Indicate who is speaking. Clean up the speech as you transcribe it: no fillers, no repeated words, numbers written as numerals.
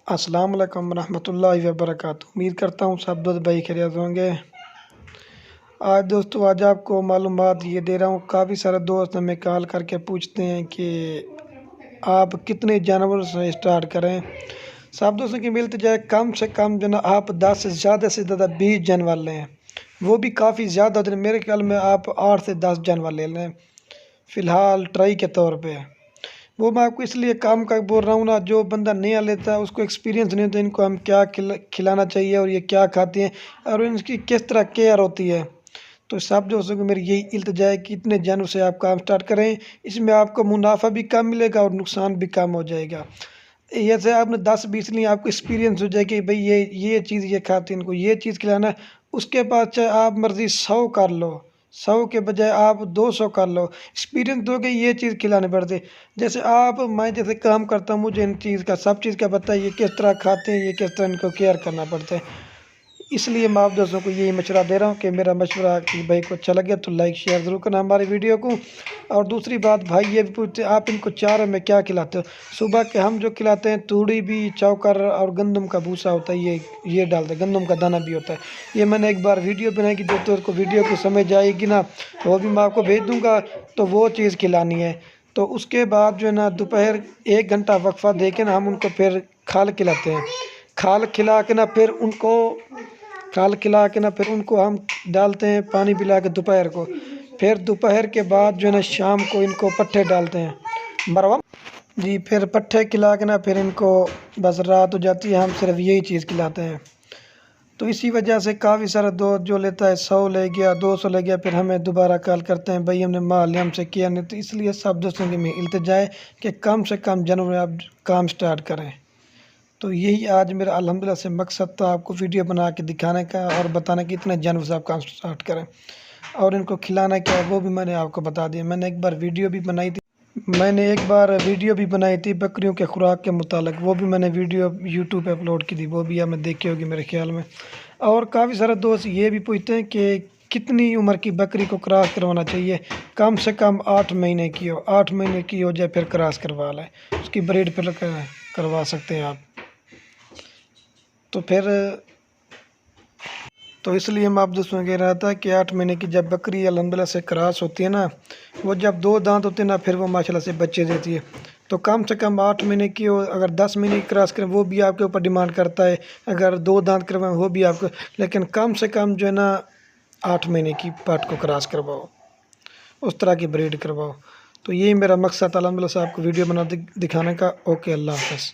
Speaker 1: السلام علیکم ورحمۃ اللہ وبرکاتہ۔ امید کرتا ہوں سب دوست بھائی خیریت ہوں گے۔ آج آپ کو معلومات یہ دے رہا ہوں، کافی سارے دوست ہمیں کال کر کے پوچھتے ہیں کہ آپ کتنے جانور سے اسٹارٹ کریں۔ سب دوستوں کی ملتی جائے کم سے کم جو نا آپ 10 سے زیادہ 20 جانور لیں، وہ بھی کافی زیادہ ہوتے ہیں۔ میرے خیال میں آپ 8 سے 10 جانور لے لیں فی الحال ٹرائی کے طور پہ۔ وہ میں آپ کو اس لیے کام کا بول رہا ہوں نا، جو بندہ نیا لیتا ہے اس کو ایکسپیرینس نہیں ہوتا ان کو ہم کیا کھلانا چاہیے اور یہ کیا کھاتے ہیں اور ان کی کس طرح کیئر ہوتی ہے۔ تو سب دوستوں کو میری یہی التجا ہے کہ اتنے جانور سے آپ کام سٹارٹ کریں، اس میں آپ کو منافع بھی کم ملے گا اور نقصان بھی کم ہو جائے گا۔ جیسے آپ نے 10-20 لی، آپ کو ایکسپیرینس ہو جائے کہ بھئی یہ چیز یہ کھاتے ہیں، ان کو یہ چیز کھلانا ہے۔ اس کے بعد چاہے آپ مرضی 100 کر لو، 100 کے بجائے آپ 200 کر لو، ایکسپیرینس دو کہ یہ چیز کھلانے پڑتے۔ جیسے میں جیسے کام کرتا ہوں، مجھے ان چیز کا سب چیز کا پتہ ہے، یہ کس طرح کھاتے ہیں، یہ کس طرح ان کو کیئر کرنا پڑتا ہے۔ اس لیے میں آپ دوستوں کو یہی مشورہ دے رہا ہوں کہ میرا مشورہ کہ بھائی کو اچھا لگے تو لائک شیئر ضرور کرنا ہماری ویڈیو کو۔ اور دوسری بات، بھائی یہ بھی پوچھتے ہیں آپ ان کو چارے میں کیا کھلاتے ہو؟ صبح کے ہم جو کھلاتے ہیں توڑی بھی، چوکر اور گندم کا بھوسا ہوتا ہے، یہ ڈالتے ہیں، گندم کا دانہ بھی ہوتا ہے۔ یہ میں نے ایک بار ویڈیو بنائی کہ جو تو ویڈیو کو سمجھ آئے گی نا، وہ بھی میں آپ کو بھیج دوں گا، تو وہ چیز کھلانی ہے۔ تو اس کے بعد جو ہے نا دوپہر 1 گھنٹہ وقفہ دے کے نا ہم ان کو پھر کھال کھلاتے ہیں۔ کھال کھلا کے نا پھر ان کو ہم ڈالتے ہیں پانی پلا کے دوپہر کو۔ پھر دوپہر کے بعد جو ہے نا شام کو ان کو پٹھے ڈالتے ہیں جی، پھر پٹھے کھلا کے نا پھر ان کو بس رات ہو جاتی ہے، ہم صرف یہی چیز کھلاتے ہیں۔ تو اسی وجہ سے کافی سارا دوست جو لیتا ہے 100 لے گیا، 200 لے گیا، پھر ہمیں دوبارہ کال کرتے ہیں بھائی ہم نے مال ہم سے کیا نہیں۔ تو اس لیے سب دوستوں کی میں التجا ہے کہ کم سے کم جانور آپ کام سٹارٹ کریں۔ تو یہی آج میرا الحمدللہ سے مقصد تھا، آپ کو ویڈیو بنا کے دکھانے کا اور بتانا کہ اتنے جانور سے آپ کام سٹارٹ کریں اور ان کو کھلانا کیا ہے وہ بھی میں نے آپ کو بتا دیا۔ میں نے ایک بار ویڈیو بھی بنائی تھی بکریوں کے خوراک کے متعلق، وہ بھی میں نے ویڈیو یوٹیوب پہ اپلوڈ کی تھی، وہ بھی آپ نے دیکھی ہوگی میرے خیال میں۔ اور کافی سارے دوست یہ بھی پوچھتے ہیں کہ کتنی عمر کی بکری کو کراس کروانا چاہیے؟ کم سے کم 8 مہینے کی ہو، 8 مہینے کی ہو جائے پھر کراس کروا لیں، اس کی بریڈ پھر کروا سکتے ہیں آپ۔ تو اس لیے میں آپ دوستوں کو کہہ رہا تھا کہ 8 مہینے کی جب بکری الحمدللہ سے کراس ہوتی ہے نا، وہ جب 2 دانت ہوتے ہیں نا، پھر وہ ماشاءاللہ سے بچے دیتی ہے۔ تو کم سے کم 8 مہینے کی ہو، اگر 10 مہینے کی کراس کریں وہ بھی آپ کے اوپر ڈیمانڈ کرتا ہے، اگر 2 دانت کروائیں وہ بھی آپ کو، لیکن کم سے کم جو ہے نا 8 مہینے کی پٹ کو کراس کرواؤ، اس طرح کی بریڈ کرواؤ۔ تو یہی میرا مقصد الحمدللہ سے آپ کو ویڈیو بنا دکھانے کا۔ اوکے، اللہ حافظ۔